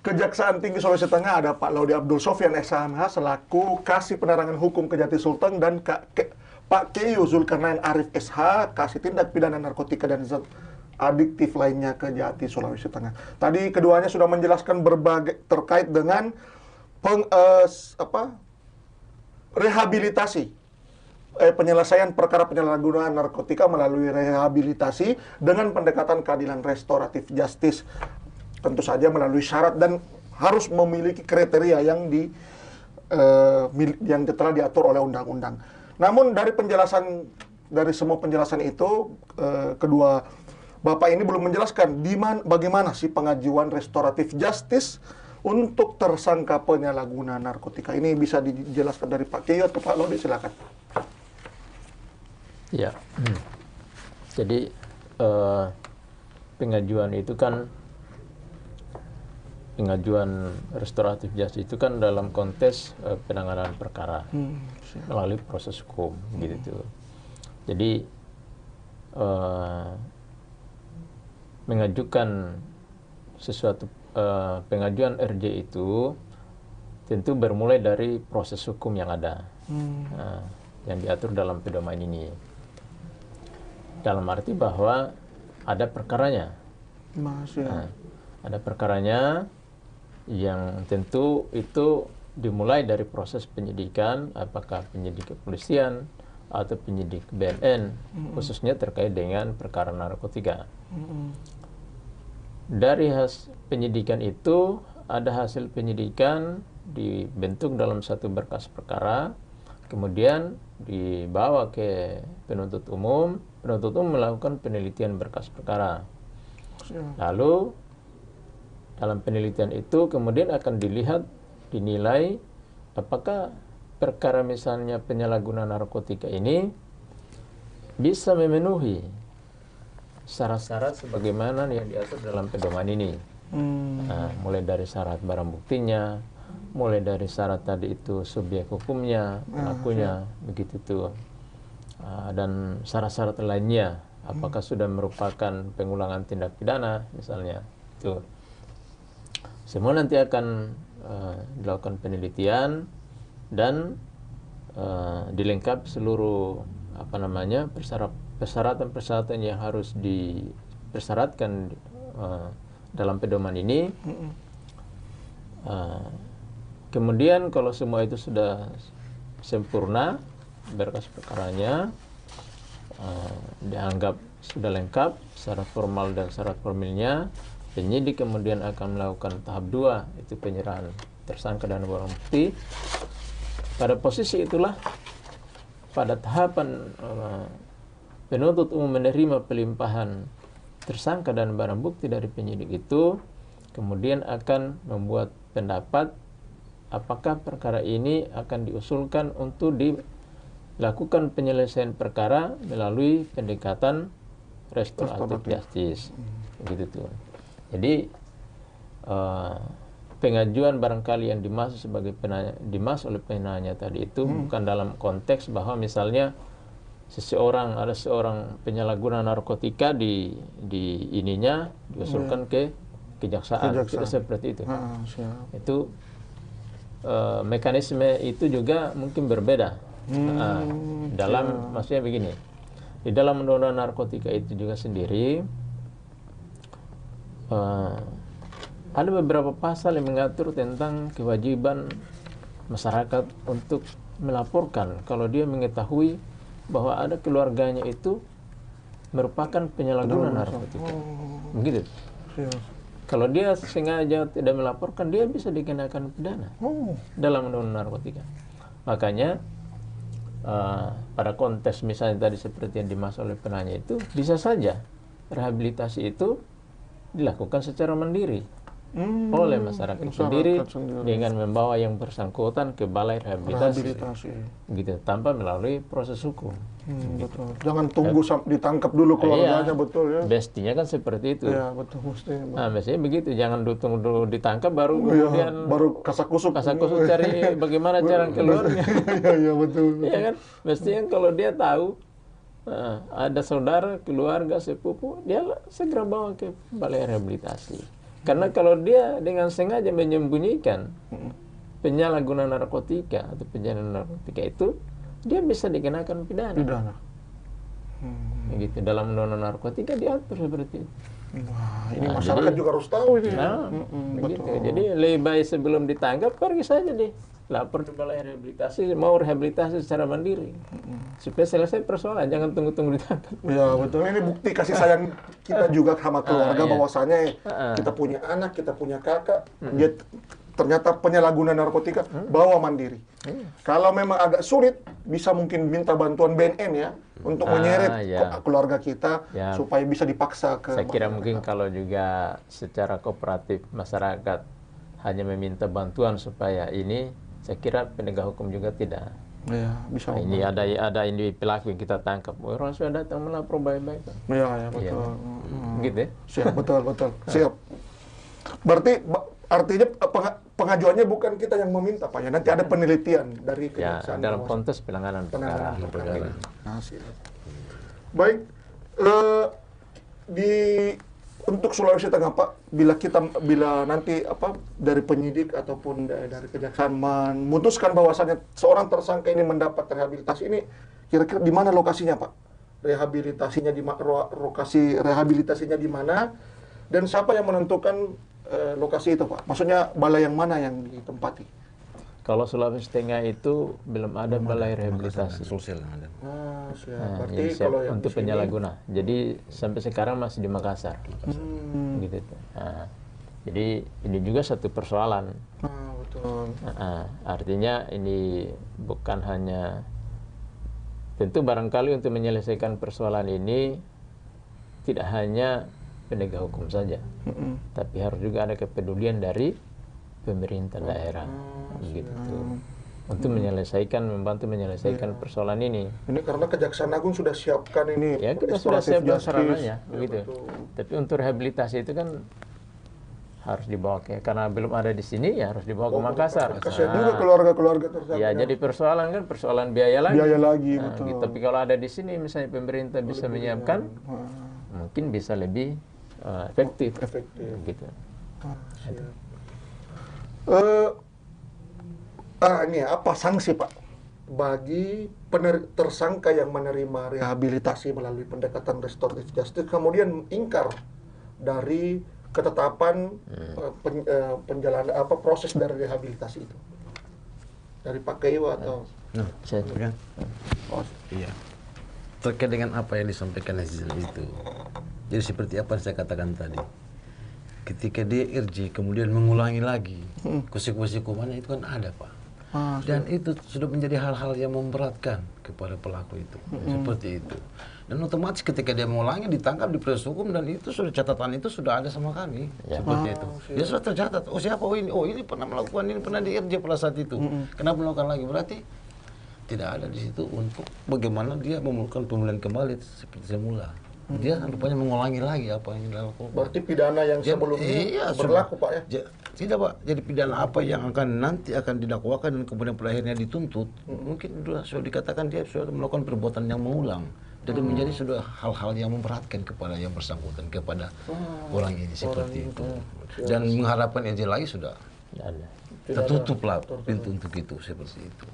Kejaksaan Tinggi Sulawesi Tengah ada Pak Laudi Abdul Sofyan SHMH selaku Kasih Penerangan Hukum Kejati Sulteng, dan Pak Keyu Zulkarnain Arif SH Kasih Tindak Pidana Narkotika dan Zat Adiktif lainnya Kejati Sulawesi Tengah. Tadi keduanya sudah menjelaskan berbagai terkait dengan rehabilitasi, penyelesaian perkara penyalahgunaan narkotika melalui rehabilitasi dengan pendekatan keadilan restoratif justice. Tentu saja melalui syarat dan harus memiliki kriteria yang yang telah diatur oleh undang-undang. Namun dari semua penjelasan itu, kedua Bapak ini belum menjelaskan bagaimana sih pengajuan restoratif justice untuk tersangka penyalahguna narkotika. Ini bisa dijelaskan dari Pak Kiyo atau Pak Lodi, silakan. Ya, jadi pengajuan itu kan, pengajuan restoratif justice itu kan dalam konteks penanganan perkara melalui proses hukum, gitu. Jadi mengajukan sesuatu pengajuan RJ itu tentu bermulai dari proses hukum yang ada, yang diatur dalam pedoman ini. Dalam arti bahwa ada perkaranya, ada perkaranya yang tentu itu dimulai dari proses penyidikan, apakah penyidik kepolisian atau penyidik BNN, khususnya terkait dengan perkara narkotika. Dari hasil penyidikan itu, ada hasil penyidikan dibentuk dalam satu berkas perkara, kemudian dibawa ke penuntut umum melakukan penelitian berkas perkara. Lalu dalam penelitian itu kemudian akan dinilai apakah perkara misalnya penyalahgunaan narkotika ini bisa memenuhi syarat-syarat sebagaimana yang diatur dalam pedoman ini. Mulai dari syarat barang buktinya, mulai dari syarat tadi itu subjek hukumnya, pelakunya, begitu tuh. Dan syarat-syarat lainnya, apakah sudah merupakan pengulangan tindak pidana misalnya, itu. Semua nanti akan dilakukan penelitian dan dilengkapi seluruh persyaratan-persyaratan yang harus dipersyaratkan dalam pedoman ini. Kemudian kalau semua itu sudah sempurna, berkas perkaranya dianggap sudah lengkap syarat formal dan syarat formilnya, penyidik kemudian akan melakukan tahap 2, itu penyerahan tersangka dan barang bukti. Pada posisi itulah, pada tahapan penuntut umum menerima pelimpahan tersangka dan barang bukti dari penyidik itu, kemudian akan membuat pendapat apakah perkara ini akan diusulkan untuk dilakukan penyelesaian perkara melalui pendekatan restoratif justice, gitu tuh. Jadi pengajuan barangkali yang dimaksud oleh penanya tadi itu bukan dalam konteks bahwa misalnya ada seorang penyalahguna narkotika diusulkan ke kejaksaan. Tidak seperti itu. Itu mekanisme itu juga mungkin berbeda. Maksudnya begini, di dalam undang-undang narkotika itu juga sendiri ada beberapa pasal yang mengatur tentang kewajiban masyarakat untuk melaporkan kalau dia mengetahui bahwa ada keluarganya itu merupakan penyalahguna narkotika. Begitu. Kalau dia sengaja tidak melaporkan, dia bisa dikenakan pidana dalam undang-undang narkotika. Makanya pada konteks misalnya tadi seperti yang dimaksud oleh penanya itu, bisa saja rehabilitasi itu dilakukan secara mandiri. oleh masyarakat sendiri sendiri. dengan membawa yang bersangkutan ke balai rehabilitasi, Rehabilitasi. gitu, tanpa melalui proses hukum. Betul. Jangan tunggu ditangkap dulu keluarganya, Iya, betul ya. Mestinya kan seperti itu. Ya, betul mestinya. Nah, mestinya begitu, jangan tunggu dulu ditangkap baru Iya, kemudian baru kasak-kusuk. cari bagaimana cara keluarnya. Iya, betul. Iya kan? Mestinya kalau dia tahu ada saudara, keluarga, sepupu, dia segera bawa ke balai rehabilitasi. Karena kalau dia dengan sengaja menyembunyikan penyalahguna narkotika atau penyalahguna narkotika itu, dia bisa dikenakan pidana. Pidana. Gitu. Dalam undang-undang narkotika diatur seperti itu. Wah, ini masyarakat juga harus tahu ini. Nah, begitu. Jadi lebih baik sebelum ditangkap pergi saja deh, lapor di balai rehabilitasi, mau rehabilitasi secara mandiri, supaya selesai persoalan, jangan tunggu-tunggu ditangkap. Ya, betul. Ini bukti kasih sayang kita juga sama keluarga, iya. bahwasanya kita punya anak, kita punya kakak, dia ternyata penyalahguna narkotika, bawa mandiri. Kalau memang agak sulit, bisa mungkin minta bantuan BNN ya, untuk menyeret keluarga kita, supaya bisa dipaksa ke... Saya kira mungkin kalau juga secara kooperatif masyarakat hanya meminta bantuan supaya ini, saya kira penegak hukum juga tidak. Ya, bisa. Nah, ini ada ini pelaku yang kita tangkap, orang sudah datang melapor baik-baik. Ya, betul. Gitu ya? Siap, betul. Siap. Berarti artinya pengajuannya bukan kita yang meminta, Pak ya. Nanti ada penelitian dari kejaksaan. Dalam konteks penanganan perkara. Baik, untuk Sulawesi Tengah, Pak, bila nanti dari penyidik ataupun dari kejaksaan memutuskan bahwasannya seorang tersangka ini mendapat rehabilitasi, ini kira-kira di mana lokasinya, Pak? Rehabilitasinya lokasi rehabilitasinya di mana, dan siapa yang menentukan lokasi itu, Pak? Maksudnya balai yang mana yang ditempati? Kalau Sulawesi Tengah itu belum ada balai rehabilitasi. Sulsel yang ada. Siap. Berarti kalau yang untuk penyalahguna. Jadi sampai sekarang masih di Makassar. Gitu. Nah, jadi ini juga satu persoalan. Betul. Artinya ini bukan hanya, tentu barangkali untuk menyelesaikan persoalan ini tidak hanya penegak hukum saja, tapi harus juga ada kepedulian dari pemerintah daerah, gitu, untuk membantu menyelesaikan persoalan ini. Ini karena Kejaksaan Agung sudah siapkan ini. Ya, kita sudah siapkan sarananya, Ya, begitu. betul. Tapi untuk rehabilitasi itu kan harus dibawa karena belum ada di sini, ya harus dibawa ke Makassar. Kasihan juga keluarga-keluarga tersangka. Ya, jadi persoalan biaya lagi. Biaya lagi, betul. Gitu. Tapi kalau ada di sini, misalnya pemerintah bisa menyiapkan, mungkin bisa lebih efektif. Gitu. Ini apa sanksi, Pak, bagi tersangka yang menerima rehabilitasi melalui pendekatan restoratif justice kemudian ingkar dari ketetapan proses dari rehabilitasi itu dari Pak Kewa atau Iya. Terkait dengan apa yang disampaikan netizen itu. Jadi seperti apa yang saya katakan tadi. Ketika dia RJ kemudian mengulangi lagi, konsekuensi hukumannya itu kan ada, Pak. Dan itu sudah menjadi hal-hal yang memberatkan kepada pelaku itu. Seperti itu. Dan otomatis ketika dia mengulangi ditangkap di proses hukum dan itu sudah catatan itu sudah ada sama kami. Seperti itu. Dia sudah tercatat. Oh siapa? Oh ini pernah melakukan ini, pernah di RJ pada saat itu. Kenapa melakukan lagi? Berarti tidak ada di situ untuk bagaimana dia melakukan pemulihan kembali seperti semula. Dia rupanya mengulangi lagi apa yang dilakukan. Berarti pidana yang sebelumnya berlaku, Pak ya? Tidak, Pak. Jadi pidana apa yang nanti akan didakwakan dan kemudian pada akhirnya dituntut, mungkin sudah dikatakan dia sudah melakukan perbuatan yang mengulang. Jadi menjadi sudah hal-hal yang memberatkan kepada yang bersangkutan, kepada orang ini seperti itu. Dan mengharapkan RJ lagi sudah tertutup lah pintu untuk itu, seperti itu.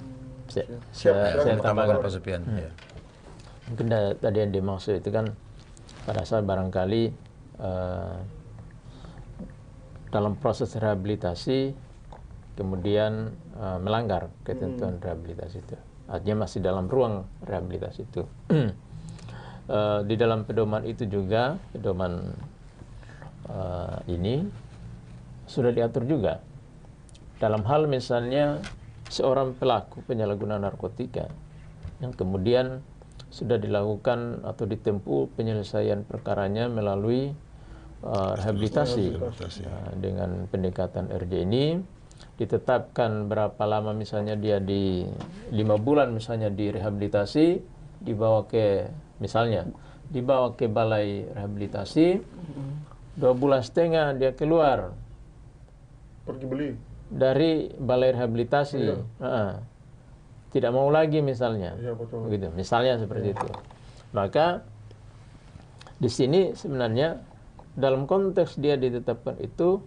Saya tambahkan Pak Sofian. Mungkin tadi yang dimaksud itu kan pada saat barangkali dalam proses rehabilitasi kemudian melanggar ketentuan rehabilitasi itu, artinya masih dalam ruang rehabilitasi itu. Di dalam pedoman itu juga, pedoman ini sudah diatur juga dalam hal misalnya seorang pelaku penyalahguna narkotika yang kemudian sudah dilakukan atau ditempuh penyelesaian perkaranya melalui rehabilitasi. Dengan pendekatan RJ ini ditetapkan berapa lama, misalnya dia di 5 bulan misalnya direhabilitasi, dibawa ke balai rehabilitasi, 2,5 bulan dia keluar Pergi beli. dari balai rehabilitasi. Tidak mau lagi misalnya. Iya, betul. Begitu. Misalnya seperti itu. Maka di sini sebenarnya dalam konteks dia ditetapkan itu,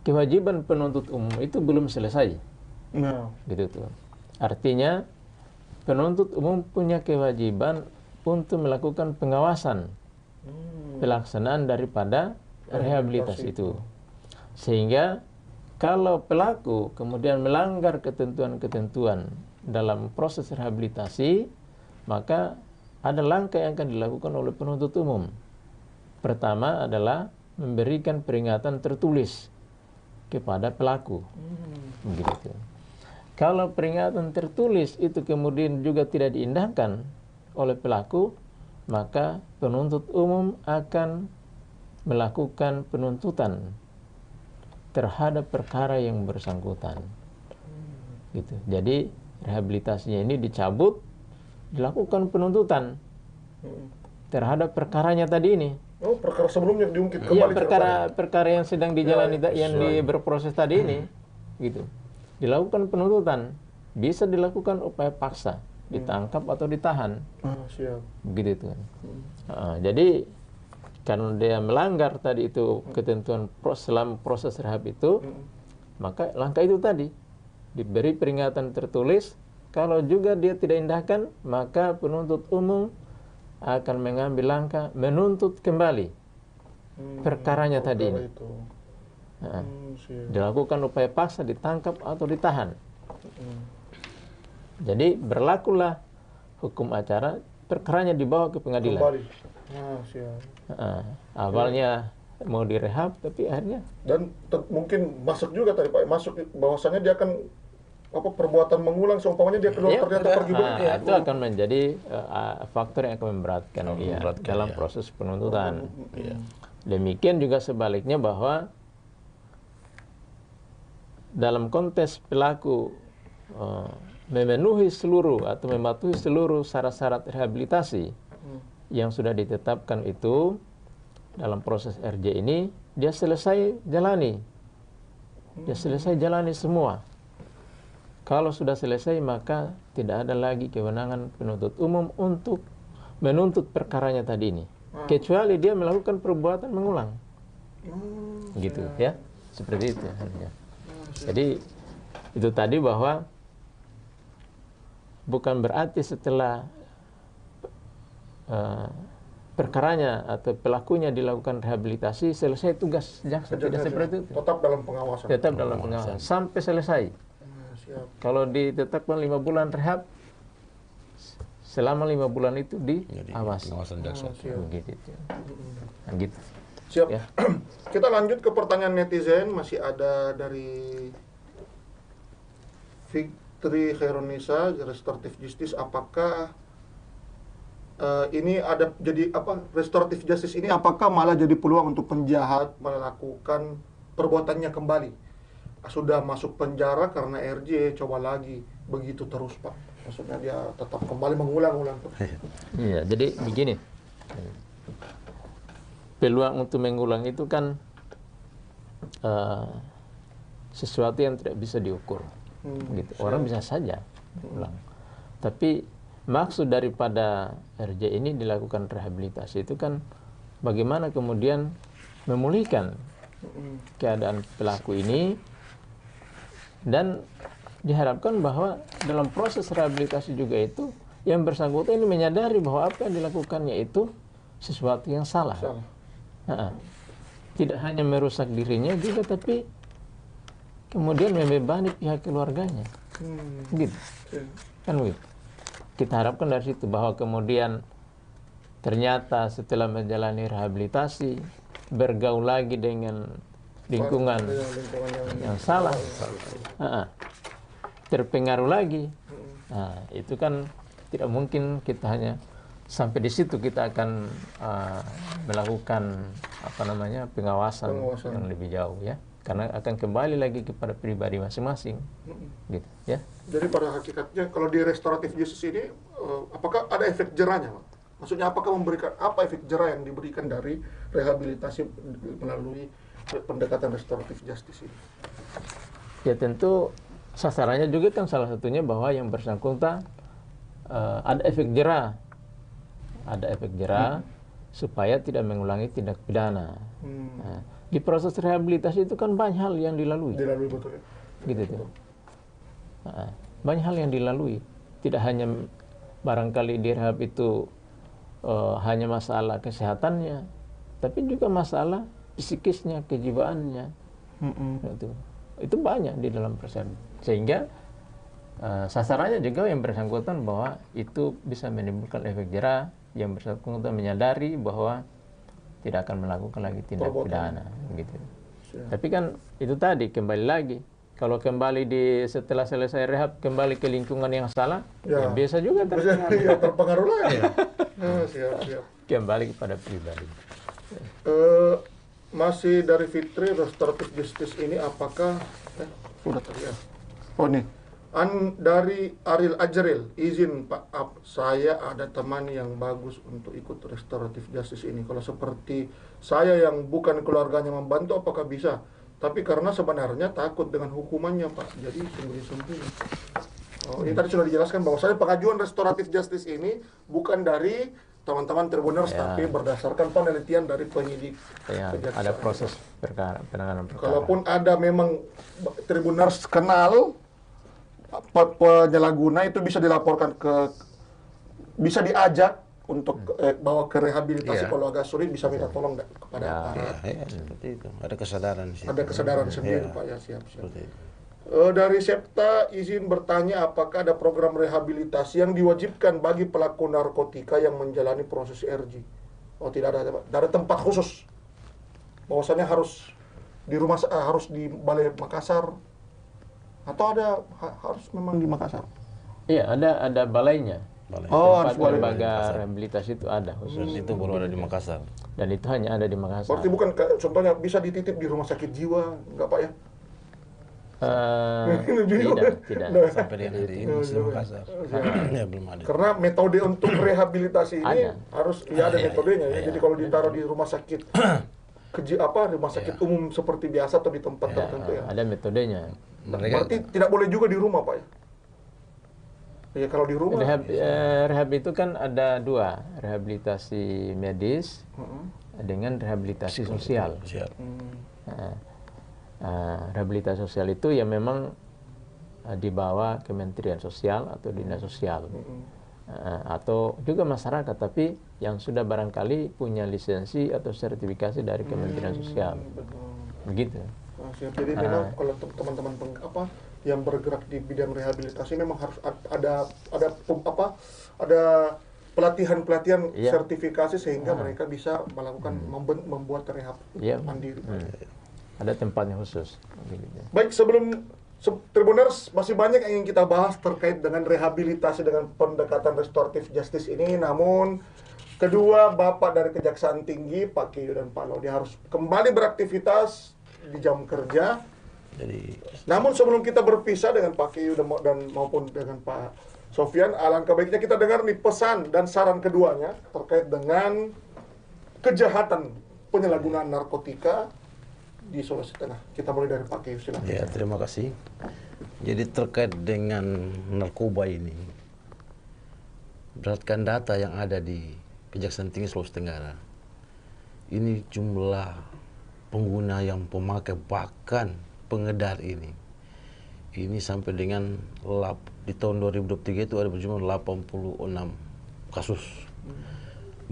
kewajiban penuntut umum itu belum selesai. Nah, Gitu tuh. Artinya penuntut umum punya kewajiban untuk melakukan pengawasan pelaksanaan daripada rehabilitasi itu. Sehingga kalau pelaku kemudian melanggar ketentuan-ketentuan dalam proses rehabilitasi, maka ada langkah yang akan dilakukan oleh penuntut umum. Pertama adalah memberikan peringatan tertulis kepada pelaku. Begitu. Kalau peringatan tertulis itu kemudian juga tidak diindahkan oleh pelaku, maka penuntut umum akan melakukan penuntutan terhadap perkara yang bersangkutan. Gitu. Jadi rehabilitasinya ini dicabut, dilakukan penuntutan terhadap perkaranya tadi ini. oh, perkara sebelumnya diungkit Iya, kembali. perkara yang sedang dijalani, yang berproses tadi ini, gitu. Dilakukan penuntutan, bisa dilakukan upaya paksa, ditangkap atau ditahan, Siap. begitu itu. Jadi karena dia melanggar tadi itu ketentuan selama proses rehab itu, maka langkah itu tadi diberi peringatan tertulis. Kalau juga dia tidak indahkan, maka penuntut umum akan mengambil langkah menuntut kembali perkaranya tadi ini. Itu. Siap. Dilakukan upaya paksa, ditangkap atau ditahan. Jadi berlakulah hukum acara, perkaranya dibawa ke pengadilan. Kembali. Siap. Awalnya mau direhab, tapi akhirnya Dan mungkin masuk juga tadi Pak, masuk bahwasannya dia akan perbuatan mengulang, seumpamanya dia keluar ternyata pergi beli. itu akan menjadi faktor yang akan memberatkan dia dalam proses penuntutan. Demikian juga sebaliknya, bahwa dalam konteks pelaku memenuhi seluruh atau mematuhi seluruh syarat-syarat rehabilitasi yang sudah ditetapkan itu dalam proses RJ ini, dia selesai jalani. Dia selesai jalani semua. Kalau sudah selesai, maka tidak ada lagi kewenangan penuntut umum untuk menuntut perkaranya tadi ini. Kecuali dia melakukan perbuatan mengulang. Gitu ya. Seperti itu. Jadi itu tadi, bahwa bukan berarti setelah perkaranya atau pelakunya dilakukan rehabilitasi selesai tugas jaksa. Tidak seperti itu. Tetap dalam pengawasan. Tetap dalam pengawasan sampai selesai. Siap. Kalau ditetapkan 5 bulan rehab, selama 5 bulan itu diawasi. Pengawasan jaksa. Begitu. Nah, gitu. Siap. Ya. Kita lanjut ke pertanyaan netizen. Masih ada dari Fitri Khairunisa, Restoratif Justice. Apakah ini ada jadi restoratif justice ini apakah malah jadi peluang untuk penjahat melakukan perbuatannya kembali? Sudah masuk penjara karena RJ, coba lagi, begitu terus Pak. Maksudnya dia tetap kembali mengulang-ulang. Iya, jadi begini. Peluang untuk mengulang itu kan sesuatu yang tidak bisa diukur. Gitu. Orang bisa saja ulang. Tapi maksud daripada RJ ini dilakukan rehabilitasi itu kan bagaimana kemudian memulihkan keadaan pelaku ini, dan diharapkan bahwa dalam proses rehabilitasi juga itu yang bersangkutan ini menyadari bahwa apa yang dilakukannya itu sesuatu yang salah. Tidak hanya merusak dirinya juga, tapi kemudian membebani pihak keluarganya. Gitu. Kan begitu. Kita harapkan dari situ bahwa kemudian ternyata setelah menjalani rehabilitasi bergaul lagi dengan lingkungan yang salah, terpengaruh lagi. Nah, itu kan tidak mungkin kita hanya sampai di situ kita akan melakukan pengawasan yang lebih jauh ya, karena akan kembali lagi kepada pribadi masing-masing, gitu ya. Jadi pada hakikatnya kalau di restoratif justice ini, apakah ada efek jerahnya, Pak? Maksudnya apakah apa efek jerah yang diberikan dari rehabilitasi melalui pendekatan restoratif justice ini? Ya tentu sasarannya juga kan salah satunya bahwa yang bersangkutan ada efek jerah, supaya tidak mengulangi tindak pidana. Nah, di proses rehabilitasi itu kan banyak hal yang dilalui. Dilalui betul ya. Gitu tuh. Banyak hal yang dilalui. Tidak hanya barangkali di rehab itu hanya masalah kesehatannya, tapi juga masalah psikisnya, kejiwaannya. Itu banyak di dalam proses. Sehingga sasarannya juga yang bersangkutan bahwa itu bisa menimbulkan efek jerah, yang bersangkutan menyadari bahwa tidak akan melakukan lagi tindak pidana, gitu. Tapi kan itu tadi kembali lagi, kalau kembali setelah selesai rehab kembali ke lingkungan yang salah, ya biasa juga terpengaruh lagi. Siap. Kembali kepada pribadi. Masih dari Fitri, restoratif justice ini apakah sudah terlihat? Oh nih, dari Ariel Ajril, izin Pak, saya ada teman yang bagus untuk ikut restoratif justice ini. Kalau seperti saya yang bukan keluarganya membantu, apakah bisa? Tapi karena sebenarnya takut dengan hukumannya, Pak, jadi sembunyi-sembunyi. Ini tadi sudah dijelaskan bahwa saya pengajuan restoratif justice ini bukan dari teman-teman Tribuners, tapi berdasarkan penelitian dari penyidik. Ada proses penanganan perkara. Kalaupun ada memang Tribuners kenal penyalahguna, itu bisa dilaporkan bisa diajak untuk bawa ke rehabilitasi. Kalau agak sulit bisa minta tolong kepada aparat. Seperti itu. Ada kesadaran sih. Ada kesadaran sendiri, Pak, ya, siap. Dari Septa, izin bertanya apakah ada program rehabilitasi yang diwajibkan bagi pelaku narkotika yang menjalani proses RG? Oh, tidak ada, Pak. Tidak ada tempat khusus. Bahwasanya harus di Balai Makassar, atau harus memang di Makassar? Iya, ada balainya. Tempat lembaga rehabilitasi itu ada khusus. Dan itu baru ada di Makassar. Dan itu hanya ada di Makassar. Berarti bukan contohnya bisa dititip di rumah sakit jiwa, enggak, Pak, ya? Tidak. Sampai dengan hari ini masih Makassar. Ya, belum ada. Karena metode untuk rehabilitasi ini harus ada metodenya ya. Jadi kalau ditaruh di rumah sakit rumah sakit umum seperti biasa atau di tempat tertentu ya. Ada metodenya. Berarti tidak boleh juga di rumah, Pak, ya? Ya kalau di rumah. Rehab itu kan ada dua, rehabilitasi medis dengan rehabilitasi sosial. Rehabilitasi sosial itu ya memang di bawah Kementerian Sosial atau Dinas Sosial, atau juga masyarakat, tapi yang sudah barangkali punya lisensi atau sertifikasi dari Kementerian Sosial, begitu. Jadi memang kalau teman-teman yang bergerak di bidang rehabilitasi memang harus ada pelatihan sertifikasi sehingga mereka bisa melakukan membuat rehab mandiri. Ada tempatnya khusus. Baik, sebelum Tribuners, masih banyak yang ingin kita bahas terkait dengan rehabilitasi dengan pendekatan restoratif justice ini. Namun kedua Bapak dari Kejaksaan Tinggi, Pak Kiyo dan Pak Lodi, harus kembali beraktivitas di jam kerja. Namun sebelum kita berpisah dengan Pak Kiyo dan maupun dengan Pak Sofyan, alangkah baiknya kita dengar nih pesan dan saran keduanya terkait dengan kejahatan penyalahgunaan narkotika di Sulawesi Tengah. Kita mulai dari Pak Kiyo, silakan. Ya, terima kasih. Jadi terkait dengan narkoba ini, berdasarkan data yang ada di Kejaksaan Tinggi Sulawesi Tenggara, ini jumlah pengguna yang pemakai bahkan pengedar ini sampai dengan di tahun 2023 itu ada berjumlah 86 kasus.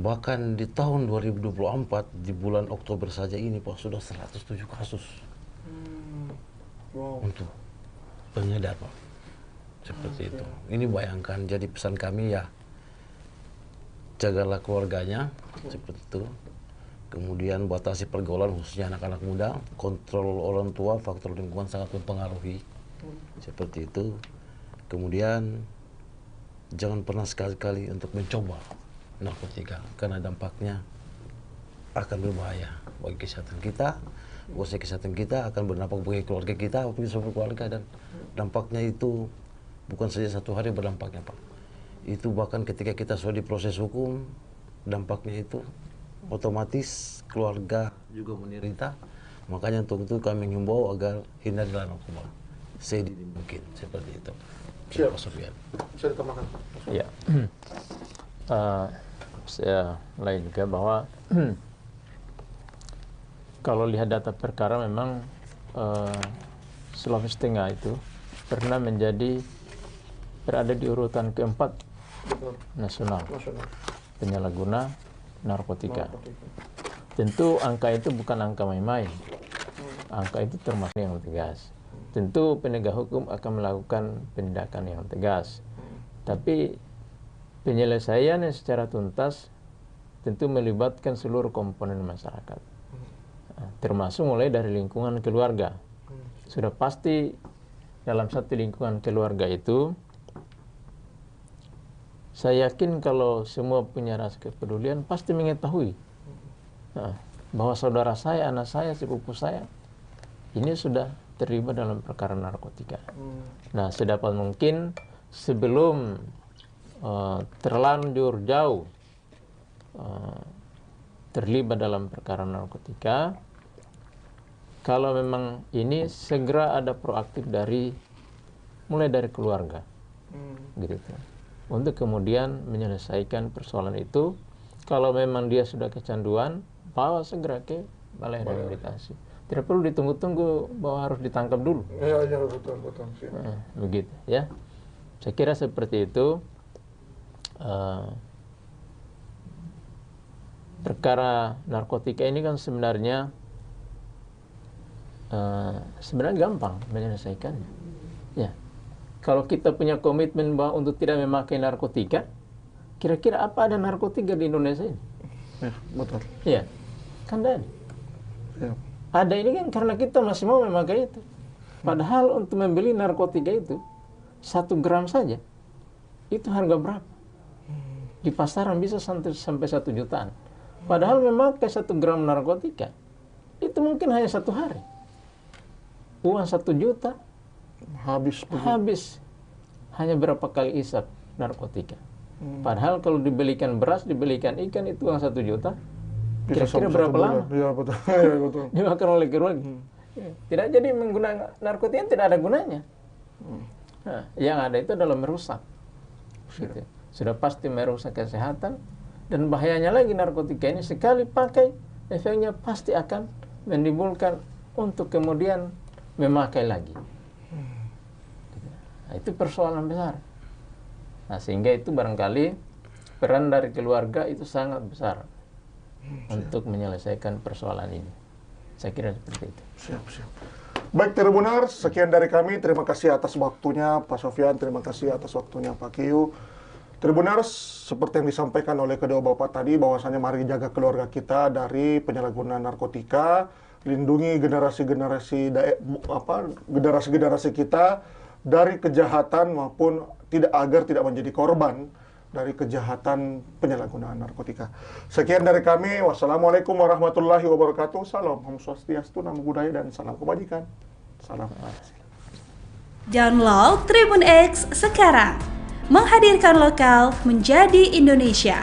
Bahkan di tahun 2024 di bulan Oktober saja ini, Pak, sudah 107 kasus untuk pengedar, Pak. Seperti itu. Ini bayangkan, jadi pesan kami ya, jagalah keluarganya, seperti itu. Kemudian batasi pergaulan khususnya anak-anak muda, kontrol orang tua, faktor lingkungan sangat mempengaruhi. Seperti itu. Kemudian jangan pernah sekali-kali untuk mencoba narkotika karena dampaknya akan berbahaya bagi kesehatan kita, kesehatan kita akan berdampak bagi keluarga kita, bagi seluruh keluarga, dan dampaknya itu bukan saja satu hari berdampaknya, Pak. Itu bahkan ketika kita sudah diproses hukum, dampaknya itu otomatis keluarga juga menderita. Makanya untuk itu kami menghimbau agar hindarilah narkoba sedini mungkin, seperti itu. Siap. Pak Sofyan. Bisa ditambahkan. Ya, saya lain juga bahwa kalau lihat data perkara memang Sulawesi Tengah itu pernah berada di urutan keempat Betul. nasional Nasional. penyalahguna narkotika. Tentu angka itu bukan angka main-main. Angka itu termasuk yang tegas. Tentu penegak hukum akan melakukan penindakan yang tegas. Tapi penyelesaian yang secara tuntas tentu melibatkan seluruh komponen masyarakat. Termasuk mulai dari lingkungan keluarga. Sudah pasti dalam satu lingkungan keluarga itu, saya yakin kalau semua punya rasa kepedulian pasti mengetahui bahwa saudara saya, anak saya, sepupu saya ini sudah terlibat dalam perkara narkotika. Nah, sedapat mungkin sebelum terlanjur jauh terlibat dalam perkara narkotika, kalau memang ini segera ada proaktif mulai dari keluarga, gitu, untuk kemudian menyelesaikan persoalan itu. Kalau memang dia sudah kecanduan, bawa segera ke balai rehabilitasi. Tidak perlu ditunggu-tunggu bahwa harus ditangkap dulu. Iya, betul. Begitu, ya. Saya kira seperti itu. Perkara narkotika ini kan sebenarnya gampang menyelesaikannya. Ya, kalau kita punya komitmen bahwa untuk tidak memakai narkotika, kira-kira apa ada narkotika di Indonesia ini? Ya, betul. Ya, kan ada. Ya. Ada ini kan karena kita masih mau memakai itu. Padahal untuk membeli narkotika itu 1 gram saja itu harga berapa? Di pasaran bisa sampai 1 jutaan. Padahal memakai 1 gram narkotika itu mungkin hanya 1 hari. Uang 1 juta habis hanya berapa kali isap narkotika. Padahal kalau dibelikan beras, dibelikan ikan, itu uang 1 juta. Kira-kira berapa lama? Iya, betul. Iya, betul. Dimakan oleh keluarga. Tidak jadi menggunakan narkotika, tidak ada gunanya. Nah, yang ada itu adalah merusak. Gitu. Sudah pasti merusak kesehatan, dan bahayanya lagi narkotika ini sekali pakai, efeknya pasti akan menimbulkan untuk kemudian memakai lagi. Nah, itu persoalan besar. Nah, sehingga itu barangkali peran dari keluarga itu sangat besar untuk menyelesaikan persoalan ini. Saya kira seperti itu. Siap. Baik, Tribuners, sekian dari kami. Terima kasih atas waktunya Pak Sofyan, terima kasih atas waktunya Pak Kiyu. Tribuners, seperti yang disampaikan oleh kedua Bapak tadi, bahwasanya mari jaga keluarga kita dari penyalahgunaan narkotika, lindungi generasi-generasi kita dari kejahatan maupun agar tidak menjadi korban dari kejahatan penyalahgunaan narkotika. Sekian dari kami. Wassalamualaikum warahmatullahi wabarakatuh. Salam Om Swastiastu, Namo Buddhaya, dan salam kebajikan. Salam. Download Tribun X sekarang. Menghadirkan lokal menjadi Indonesia.